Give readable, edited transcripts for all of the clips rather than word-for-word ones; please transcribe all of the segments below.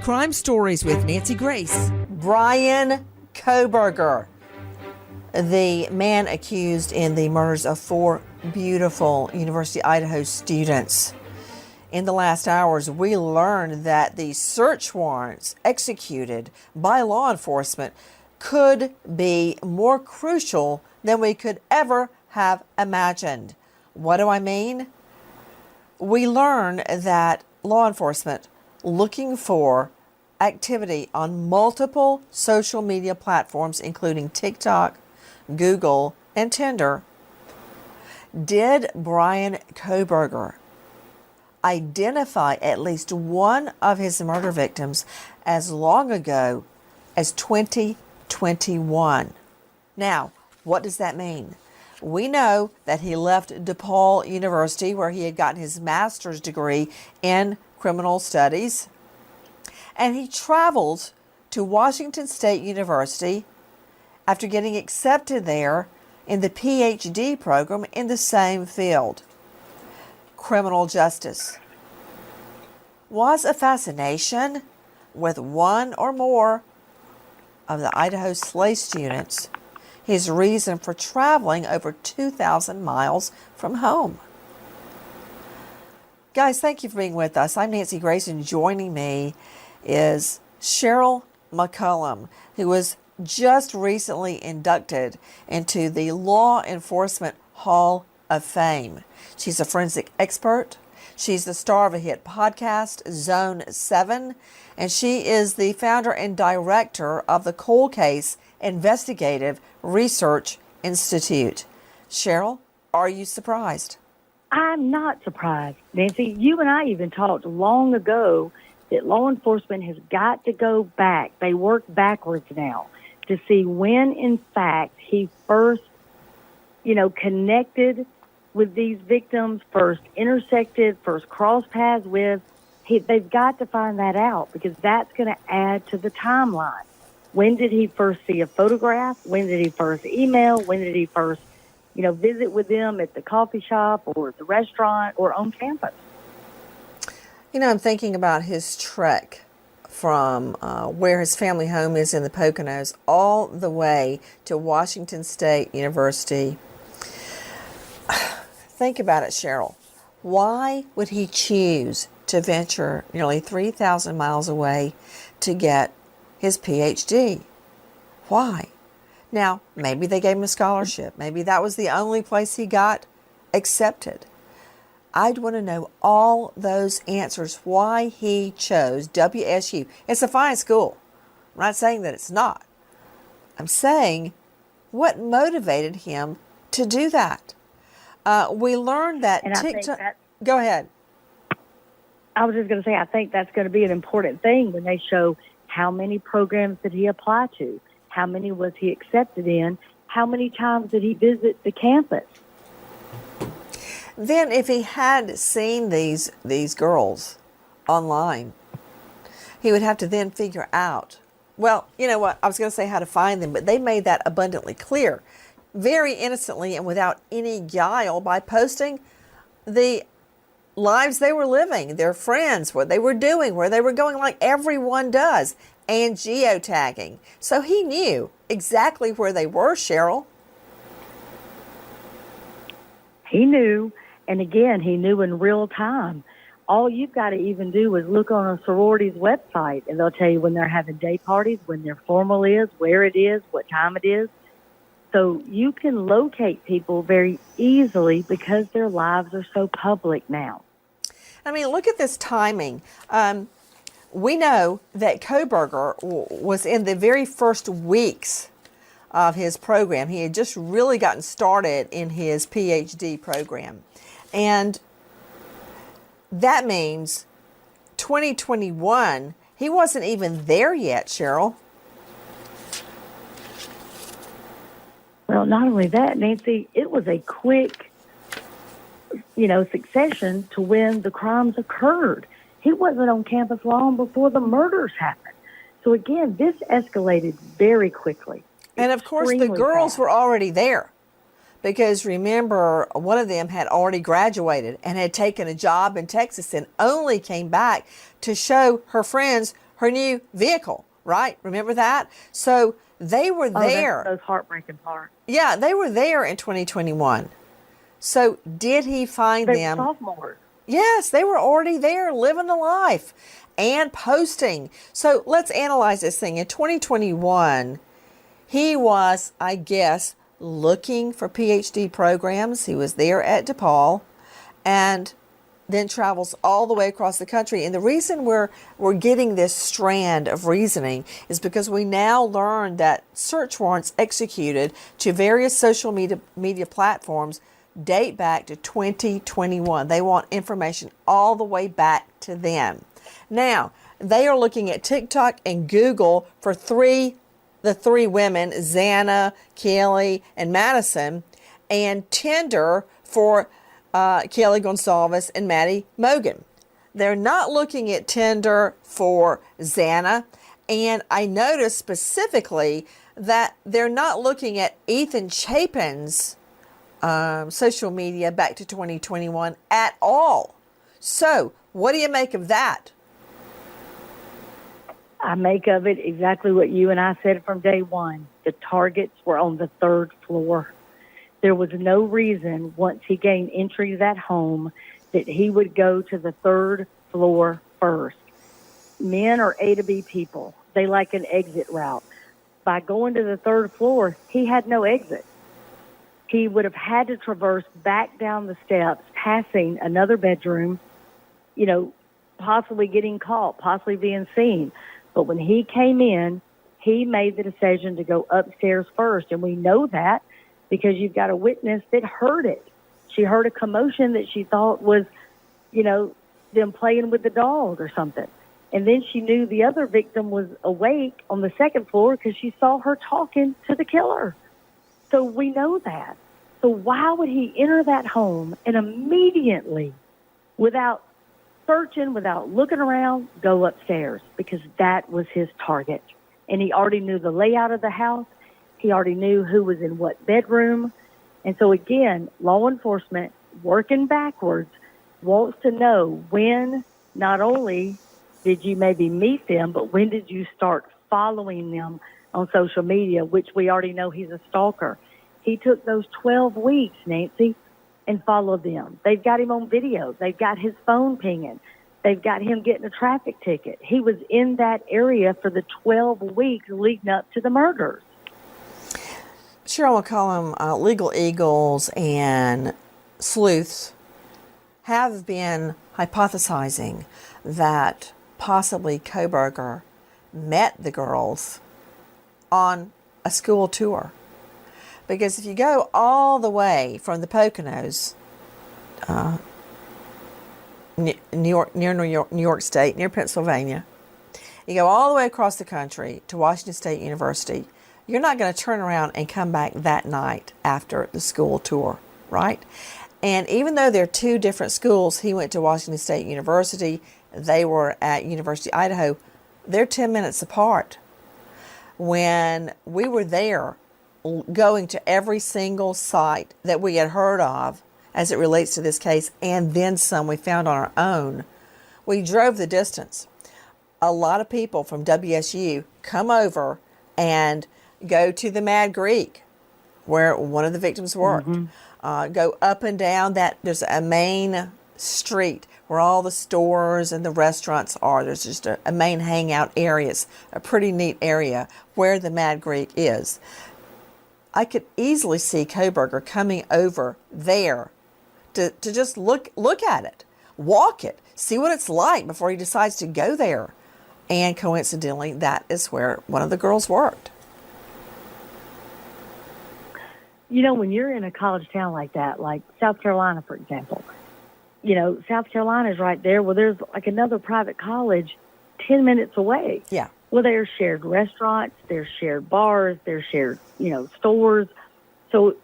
Crime Stories with Nancy Grace. Brian Kohberger, the man accused in the murders of 4 beautiful University of Idaho students. In the last hours, we learned that the search warrants executed by law enforcement could be more crucial than we could ever have imagined. What do I mean? We learn that law enforcement looking for activity on multiple social media platforms, including TikTok, Google, and Tinder. Did Brian Kohberger identify at least one of his murder victims as long ago as 2021? Now, what does that mean? We know that he left DePaul University, where he had gotten his master's degree in criminal studies, and he traveled to Washington State University after getting accepted there in the PhD program in the same field, criminal justice. Was a fascination with one or more of the Idaho Slay students his reason for traveling over 2,000 miles from home? Guys, thank you for being with us. I'm Nancy Grace, and joining me is Cheryl McCollum, who was just recently inducted into the Law Enforcement Hall of Fame. She's a forensic expert. She's the star of a hit podcast, Zone 7, and she is the founder and director of the Cold Case Investigative Research Institute. Cheryl, are you surprised? I'm not surprised, Nancy. You and I even talked long ago that law enforcement has got to go back. They work backwards now to see when, in fact, he first, connected with these victims, first intersected, first crossed paths with. They've got to find that out, because that's going to add to the timeline. When did he first see a photograph? When did he first email? When did he first, visit with them at the coffee shop or at the restaurant or on campus? I'm thinking about his trek from where his family home is in the Poconos all the way to Washington State University. Think about it, Cheryl. Why would he choose to venture nearly 3,000 miles away to get his PhD? Why? Now, maybe they gave him a scholarship. Maybe that was the only place he got accepted. I'd want to know all those answers, why he chose WSU. It's a fine school. I'm not saying that it's not. I'm saying what motivated him to do that. We learned that TikTok... Go ahead. I was just going to say, I think that's going to be an important thing when they show how many programs did he apply to, how many was he accepted in, how many times did he visit the campus. Then if he had seen these girls online, he would have to then figure out, well, you know what, I was going to say how to find them, but they made that abundantly clear, very innocently and without any guile, by posting the lives they were living, their friends, what they were doing, where they were going, like everyone does, and geotagging. So he knew exactly where they were, Cheryl. He knew, and again, he knew in real time. All you've got to even do is look on a sorority's website, and they'll tell you when they're having day parties, when their formal is, where it is, what time it is. So you can locate people very easily because their lives are so public now. I mean, look at this timing. We know that Kohberger was in the very first weeks of his program. He had just really gotten started in his PhD program. And that means 2021, he wasn't even there yet, Cheryl. Well, not only that, Nancy, it was a quick, succession to when the crimes occurred. He wasn't on campus long before the murders happened. So again, this escalated very quickly. And of course, the girls were already there, because remember, one of them had already graduated and had taken a job in Texas and only came back to show her friends her new vehicle, right? Remember that? So they were there. That's the most heartbreaking part. Yeah, they were there in 2021. So did he find They're them? sophomores. Yes, they were already there living a life and posting. So let's analyze this thing. In 2021, he was, I guess, looking for PhD programs. He was there at DePaul and then travels all the way across the country. And the reason we're getting this strand of reasoning is because we now learn that search warrants executed to various social media platforms date back to 2021. They want information all the way back to them. Now, they are looking at TikTok and Google for the three women, Xana, Kelly, and Madison, and Tinder for Kelly Gonsalves and Maddie Mogan. They're not looking at Tinder for Xana, and I noticed specifically that they're not looking at Ethan Chapin's social media back to 2021 at all. So, what do you make of that? I make of it exactly what you and I said from day one. The targets were on the third floor. There was no reason, once he gained entry to that home, that he would go to the third floor first. Men are A to B people. They like an exit route. By going to the third floor, he had no exit. He would have had to traverse back down the steps, passing another bedroom, possibly getting caught, possibly being seen. But when he came in, he made the decision to go upstairs first. And we know that because you've got a witness that heard it. She heard a commotion that she thought was, them playing with the dog or something. And then she knew the other victim was awake on the second floor because she saw her talking to the killer. So we know that. So why would he enter that home and immediately, without searching, without looking around, go upstairs? Because that was his target. And he already knew the layout of the house. He already knew who was in what bedroom. And so again, law enforcement, working backwards, wants to know when not only did you maybe meet them, but when did you start following them on social media, which we already know he's a stalker. He took those 12 weeks, Nancy, and followed them. They've got him on video. They've got his phone pinging. They've got him getting a traffic ticket. He was in that area for the 12 weeks leading up to the murders. Cheryl McCollum, legal eagles and sleuths have been hypothesizing that possibly Kohberger met the girls on a school tour. Because if you go all the way from the Poconos, near New York State, near Pennsylvania, you go all the way across the country to Washington State University, you're not going to turn around and come back that night after the school tour, right? And even though they're two different schools, he went to Washington State University, they were at University of Idaho, they're 10 minutes apart. When we were there, going to every single site that we had heard of as it relates to this case, and then some we found on our own, we drove the distance. A lot of people from WSU come over and go to the Mad Greek, where one of the victims worked. Go up and down that. There's a main street where all the stores and the restaurants are. There's just a main hangout area. It's a pretty neat area where the Mad Greek is. I could easily see Kohberger coming over there to just look at it, walk it, see what it's like before he decides to go there. And coincidentally, that is where one of the girls worked. When you're in a college town like that, like South Carolina, for example, South Carolina is right there. Well, there's like another private college 10 minutes away. Yeah. Well, there's shared restaurants, there's shared bars, there's shared, stores. So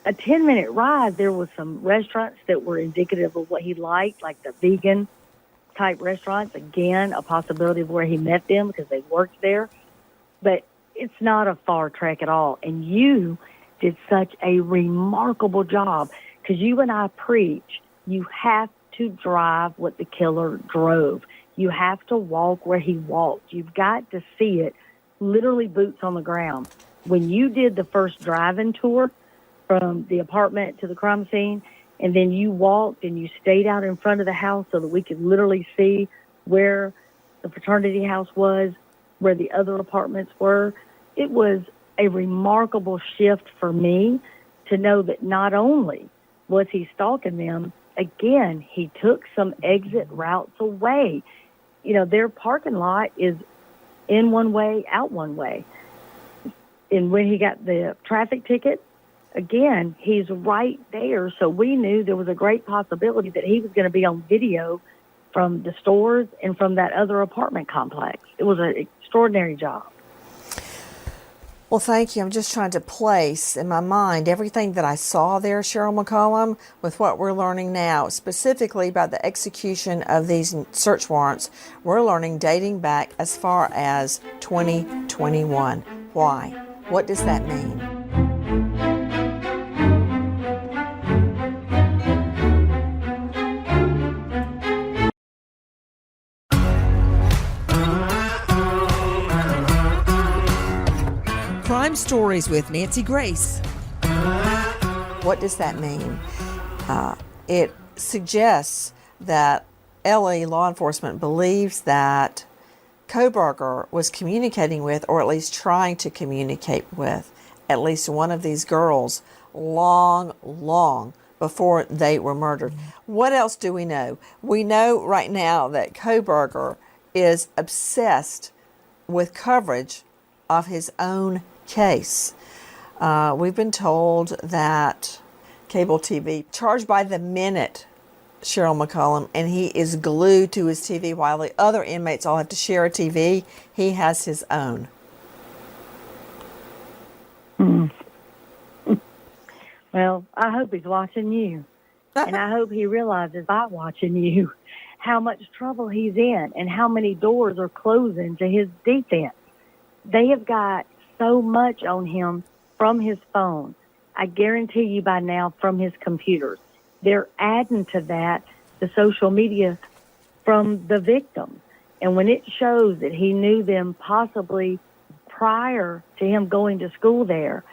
a 10-minute ride, there was some restaurants that were indicative of what he liked, like the vegan type restaurants. Again, a possibility of where he met them because they worked there. But it's not a far trek at all. And you did such a remarkable job because you and I preach you have to drive what the killer drove. You have to walk where he walked. You've got to see it, literally boots on the ground. When you did the first drive-in tour from the apartment to the crime scene, and then you walked and you stayed out in front of the house so that we could literally see where the fraternity house was, where the other apartments were, it was a remarkable shift for me to know that not only was he stalking them, again, he took some exit routes away. You know, their parking lot is in one way, out one way. And when he got the traffic ticket, again, he's right there. So we knew there was a great possibility that he was going to be on video from the stores and from that other apartment complex. It was an extraordinary job. Well, thank you. I'm just trying to place in my mind everything that I saw there, Cheryl McCollum, with what we're learning now, specifically about the execution of these search warrants. We're learning dating back as far as 2021. Why? What does that mean? Crime Stories with Nancy Grace. What does that mean? It suggests that LA law enforcement believes that Kohberger was communicating with, or at least trying to communicate with, at least one of these girls long before they were murdered. What else do we know? We know right now that Kohberger is obsessed with coverage of his own case. We've been told that cable TV charged by the minute, Cheryl McCollum, and he is glued to his TV while the other inmates all have to share a TV. He has his own. Well, I hope he's watching you. And I hope he realizes by watching you how much trouble he's in and how many doors are closing to his defense. They have got so much on him from his phone. I guarantee you by now from his computers. They're adding to that the social media from the victims. And when it shows that he knew them possibly prior to him going to school there,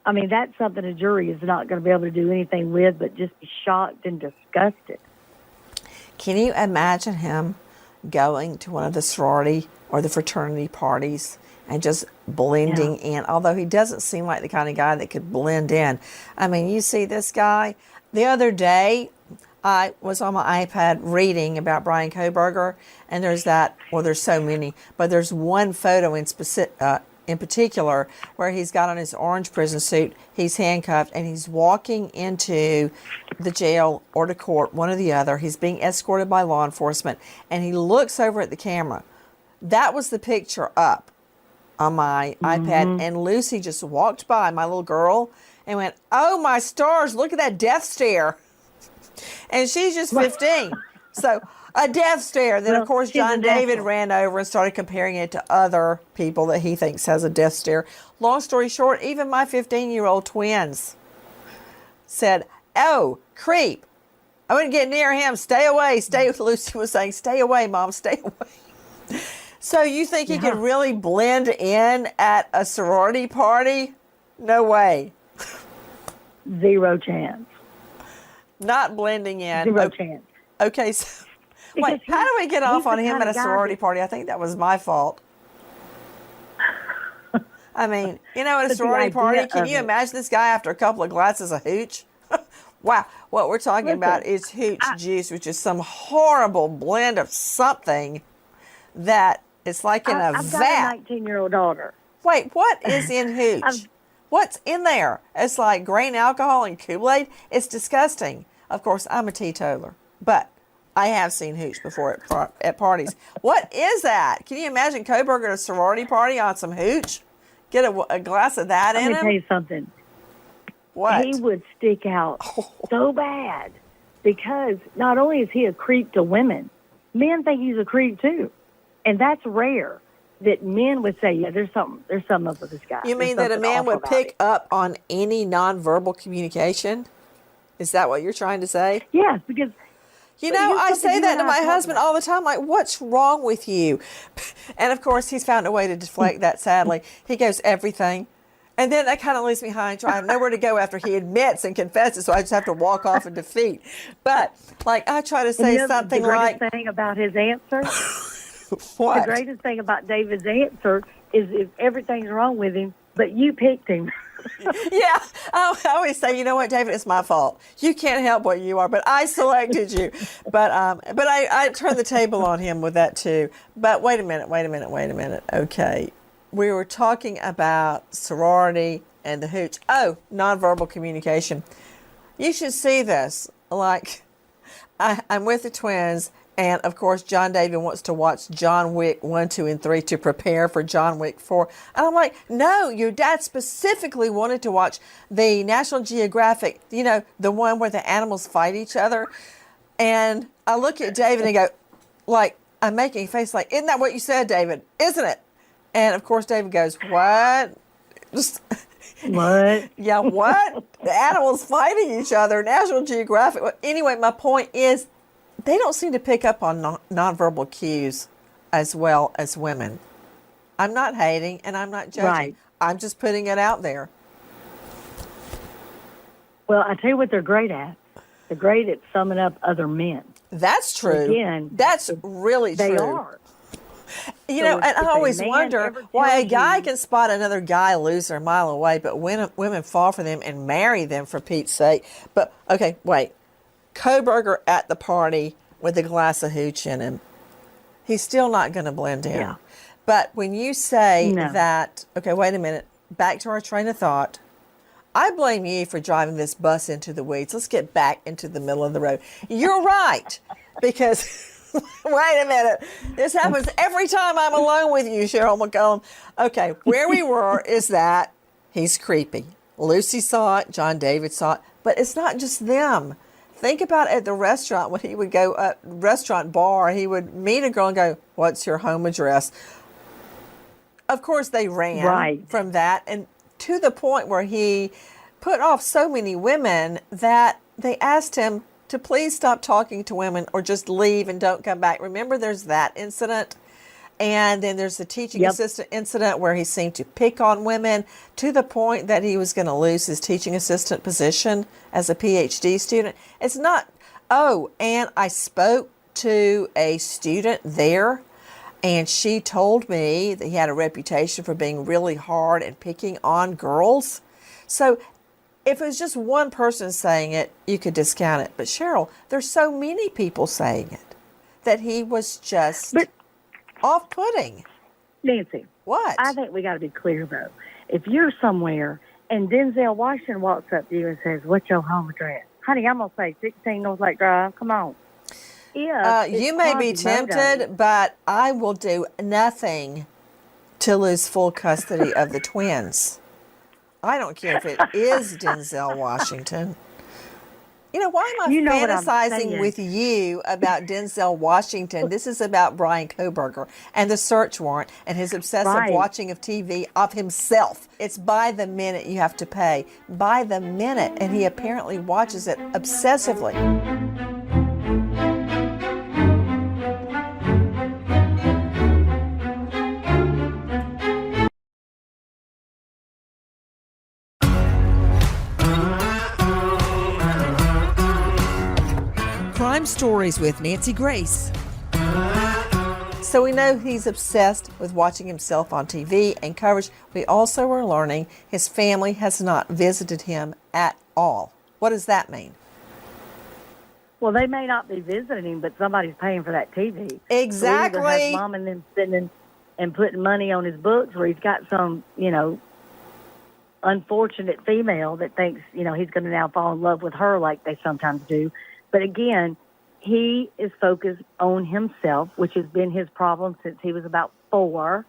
I mean, that's something a jury is not going to be able to do anything with but just be shocked and disgusted. Can you imagine him going to one of the sorority or the fraternity parties and just blending in, although he doesn't seem like the kind of guy that could blend in. I mean, you see this guy. The other day, I was on my iPad reading about Brian Kohberger, and there's so many, but there's one photo in particular where he's got on his orange prison suit, he's handcuffed, and he's walking into the jail or to court, one or the other. He's being escorted by law enforcement, and he looks over at the camera. That was the picture up on my iPad, and Lucy just walked by, my little girl, and went, "Oh my stars, look at that death stare." And she's just 15. So a death stare. Then, of course, John David ran over and started comparing it to other people that he thinks has a death stare. Long story short, even my 15-year-old twins said, "Oh, creep. I wouldn't get near him. Stay away. Stay." Lucy was saying, "Stay away, Mom. Stay away." So you think he could really blend in at a sorority party? No way. Zero chance. Not blending in. Zero chance. Okay, so wait, how do we get off on him at a sorority party? I think that was my fault. I mean, at a sorority party, can you imagine this guy after a couple of glasses of hooch? Wow, what we're talking about is hooch juice, which is some horrible blend of something that it's like in a I've vat. got a 19-year-old daughter. Wait, what is in hooch? What's in there? It's like grain alcohol and Kool-Aid. It's disgusting. Of course, I'm a teetotaler, but I have seen hooch before at parties. What is that? Can you imagine Kohberger at a sorority party on some hooch? Get a glass of that in him? Let me tell you something. What? He would stick out so bad because not only is he a creep to women, men think he's a creep too. And that's rare that men would say, yeah, there's something up with this guy. You mean that a man would pick up on any nonverbal communication? Is that what you're trying to say? Yes, because You But know, here's I something say you that and to I my talked husband about. all the time. Like, what's wrong with you? And of course, he's found a way to deflect that, sadly. He goes, everything. And then that kind of leaves me high and dry. I have nowhere to go after he admits and confesses, so I just have to walk off in defeat. But, like, I try to And say the something greatest like, thing about his answer, the what? greatest thing about David's answer is if everything's wrong with him, but you picked him. Yeah, I always say, you know what, David, it's my fault. You can't help what you are, but I selected you. But I turned the table on him with that too. But wait a minute. Okay, we were talking about sorority and the hooch. Oh, nonverbal communication. You should see this. Like, I'm with the twins, and of course, John David wants to watch John Wick 1, 2, and 3 to prepare for John Wick 4. And I'm like, no, your dad specifically wanted to watch the National Geographic, you know, the one where the animals fight each other. And I look at David and go, like, I'm making a face like, isn't that what you said, David? Isn't it? And of course, David goes, what? Just. What? Yeah, what? The animals fighting each other, National Geographic. Well, anyway, my point is they don't seem to pick up on nonverbal cues as well as women. I'm not hating and I'm not judging. Right. I'm just putting it out there. Well, I tell you what they're great at. They're great at summing up other men. That's true. Again, that's really They true. are. You So know, if and I a always man wonder ever why a tells guy you- can spot another guy loser a mile away, but women fall for them and marry them for Pete's sake. But, okay, wait. Kohberger at the party with a glass of hooch in him. He's still not going to blend in. Yeah. But when you say No. that, okay, wait a minute, back to our train of thought. I blame you for driving this bus into the weeds. Let's get back into the middle of the road. You're right, because wait a minute. This happens every time I'm alone with you, Cheryl McCollum. Okay, where we were is that he's creepy. Lucy saw it, John David saw it, but it's not just them. Think about at the restaurant when he would go up restaurant bar, he would meet a girl and go, "What's your home address?" Of course, they ran Right. from that, and to the point where he put off so many women that they asked him to please stop talking to women or just leave and don't come back. Remember, there's that incident. And then there's the teaching Yep. assistant incident where he seemed to pick on women to the point that he was going to lose his teaching assistant position as a PhD student. It's not, oh, and I spoke to a student there, and she told me that he had a reputation for being really hard and picking on girls. So if it was just one person saying it, you could discount it. But Cheryl, there's so many people saying it that he was just But off-putting. Nancy, What? I think we got to be clear though. If you're somewhere and Denzel Washington walks up to you and says, "What's your home address?" Honey, I'm gonna say 16 North Lake Drive. Come on. Yeah. You may be tempted, but I will do nothing to lose full custody of the twins. I don't care if it is Denzel Washington. You know, why am I You know what I'm fantasizing saying. with you about Denzel Washington? This is about Brian Kohberger and the search warrant and his obsessive Right. watching of TV of himself. It's by the minute you have to pay. By the minute. And he apparently watches it obsessively. Crime Stories with Nancy Grace. So we know he's obsessed with watching himself on TV and coverage. We also are learning his family has not visited him at all. What does that mean? Well, they may not be visiting him, but somebody's paying for that TV. Exactly. So either has mom and them sitting and putting money on his books, or he's got some, unfortunate female that thinks, he's going to now fall in love with her like they sometimes do. But again, he is focused on himself, which has been his problem since he was about 4.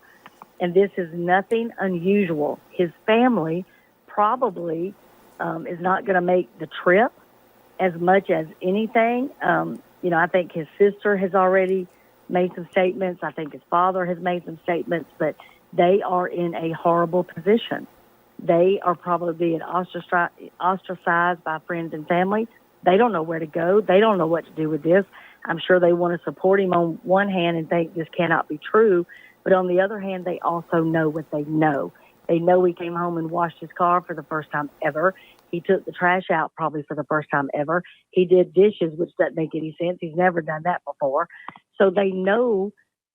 And this is nothing unusual. His family probably is not going to make the trip as much as anything. I think his sister has already made some statements. I think his father has made some statements, but they are in a horrible position. They are probably being ostracized by friends and family. They don't know where to go. They don't know what to do with this. I'm sure they want to support him on one hand and think this cannot be true. But on the other hand, they also know what they know. They know he came home and washed his car for the first time ever. He took the trash out probably for the first time ever. He did dishes, which doesn't make any sense. He's never done that before. So they know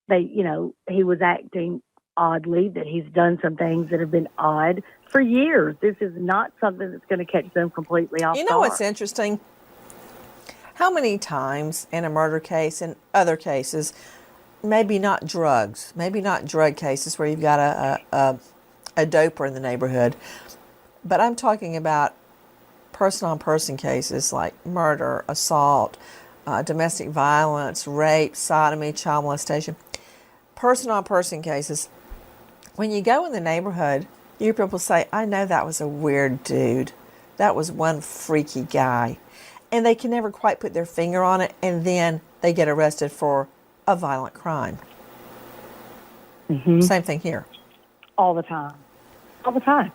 he was acting oddly, that he's done some things that have been odd for years. This is not something that's going to catch them completely off guard. You know what's interesting? How many times in a murder case and other cases, maybe not drug cases where you've got a doper in the neighborhood, but I'm talking about person-on-person cases like murder, assault, domestic violence, rape, sodomy, child molestation. Person-on-person cases. When you go in the neighborhood, you hear people say, I know that was a weird dude. That was one freaky guy. And they can never quite put their finger on it, and then they get arrested for a violent crime. Mm-hmm. Same thing here. All the time. All the time.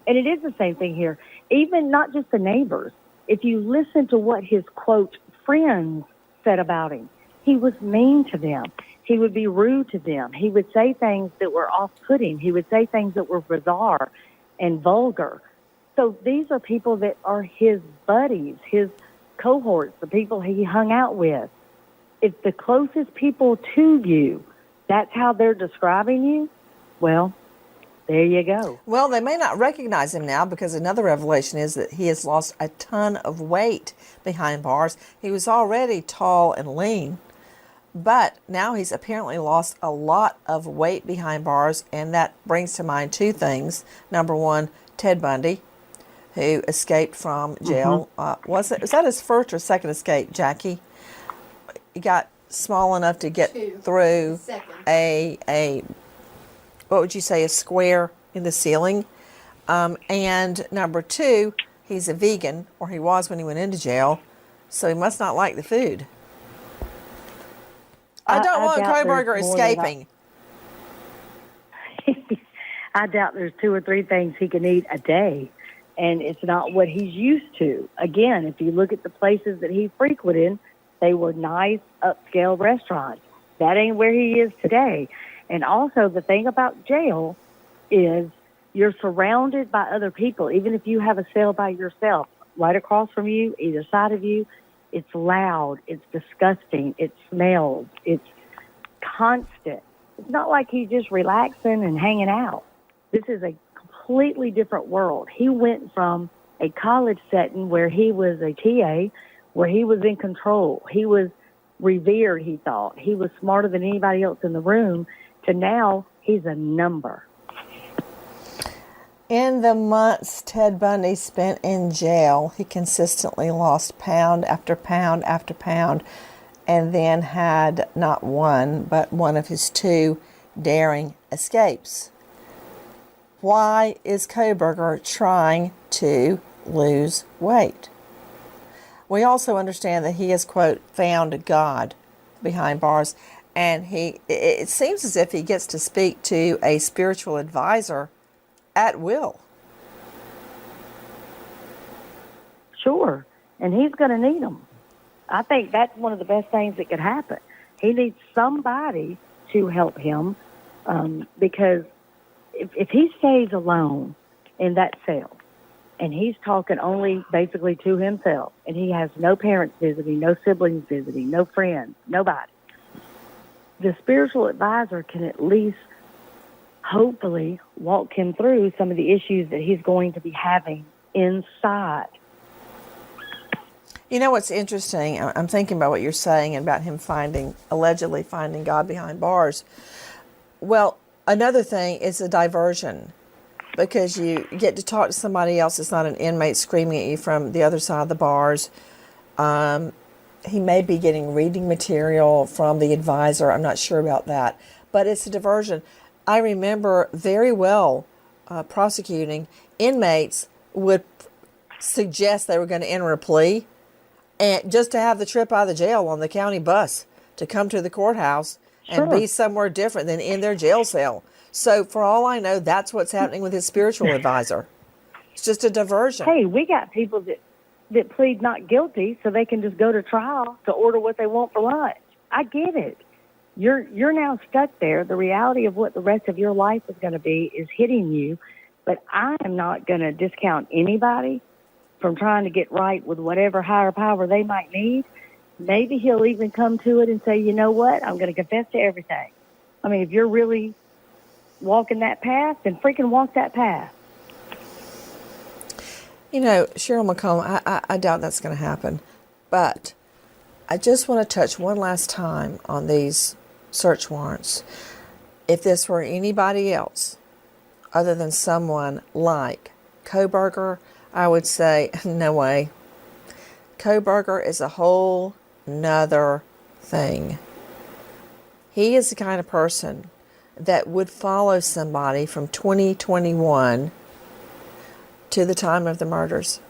And it is the same thing here. Even not just the neighbors. If you listen to what his, quote, friends said about him, he was mean to them. He would be rude to them. He would say things that were off-putting. He would say things that were bizarre and vulgar. So these are people that are his buddies, his cohorts, the people he hung out with. If the closest people to you, that's how they're describing you, well, there you go. Well, they may not recognize him now because another revelation is that he has lost a ton of weight behind bars. He was already tall and lean, but now he's apparently lost a lot of weight behind bars, and that brings to mind two things. Number one, Ted Bundy, who escaped from jail. Mm-hmm. Was that his first or second escape, Jackie? He got small enough to get through a what would you say, a square in the ceiling. And number two, he's a vegan, or he was when he went into jail, so he must not like the food. I don't want Kohberger escaping. I doubt there's 2 or 3 things he can eat a day, and it's not what he's used to. Again, if you look at the places that he frequented, they were nice, upscale restaurants. That ain't where he is today. And also, the thing about jail is you're surrounded by other people. Even if you have a cell by yourself, right across from you, either side of you, it's loud, it's disgusting, it smells, it's constant. It's not like he's just relaxing and hanging out. This is a completely different world. He went from a college setting where he was a TA, where he was in control. He was revered, he thought. He was smarter than anybody else in the room, to now he's a number. In the months Ted Bundy spent in jail, he consistently lost pound after pound after pound, and then had not one, but one of his 2 daring escapes. Why is Kohberger trying to lose weight? We also understand that he has, quote, found God behind bars, and it seems as if he gets to speak to a spiritual advisor at will. Sure, and he's going to need them. I think that's one of the best things that could happen. He needs somebody to help him, because if he stays alone in that cell, and he's talking only basically to himself, and he has no parents visiting, no siblings visiting, no friends, nobody, the spiritual advisor can at least hopefully walk him through some of the issues that he's going to be having inside. You know what's interesting? I'm thinking about what you're saying about him allegedly finding God behind bars. Well, another thing is a diversion, because you get to talk to somebody else that's not an inmate screaming at you from the other side of the bars. He may be getting reading material from the advisor. I'm not sure about that, but it's a diversion. I remember very well prosecuting inmates would suggest they were going to enter a plea, and just to have the trip out of the jail on the county bus to come to the courthouse and be somewhere different than in their jail cell. So for all I know, that's what's happening with his spiritual advisor. It's just a diversion. Hey, we got people that plead not guilty so they can just go to trial to order what they want for lunch. I get it. You're now stuck there. The reality of what the rest of your life is going to be is hitting you. But I am not going to discount anybody from trying to get right with whatever higher power they might need. Maybe he'll even come to it and say, you know what, I'm going to confess to everything. I mean, if you're really walking that path, then freaking walk that path. You know, Cheryl McCollum, I doubt that's going to happen. But I just want to touch one last time on these search warrants. If this were anybody else other than someone like Kohberger, I would say, no way. Kohberger is a whole nother thing. He is the kind of person that would follow somebody from 2021 to the time of the murders.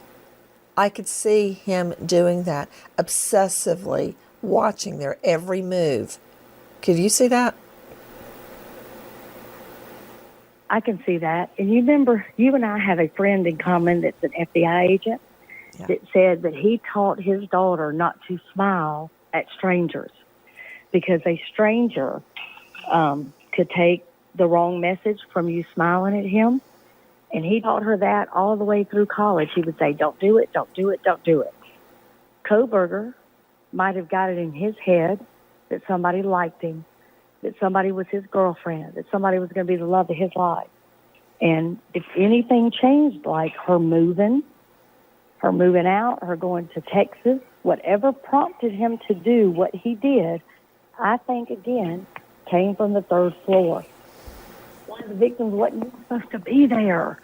I could see him doing that, obsessively watching their every move. Could you see that? I can see that. And you remember, you and I have a friend in common that's an FBI agent that said that he taught his daughter not to smile at strangers because a stranger could take the wrong message from you smiling at him. And he taught her that all the way through college. He would say, don't do it, don't do it, don't do it. Kohberger might have got it in his head that somebody liked him, that somebody was his girlfriend, that somebody was going to be the love of his life. And if anything changed, like her moving out, her going to Texas, whatever prompted him to do what he did, I think, again, came from the third floor. One of the victims wasn't supposed to be there.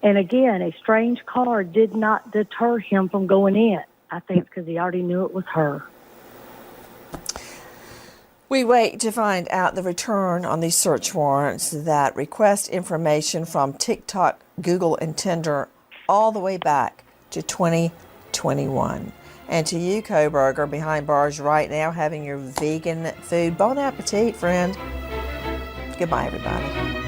And again, a strange car did not deter him from going in. I think it's because he already knew it was her. We wait to find out the return on these search warrants that request information from TikTok, Google, and Tinder all the way back to 2021. And to you, Kohberger, behind bars right now, having your vegan food. Bon appetit, friend. Goodbye, everybody.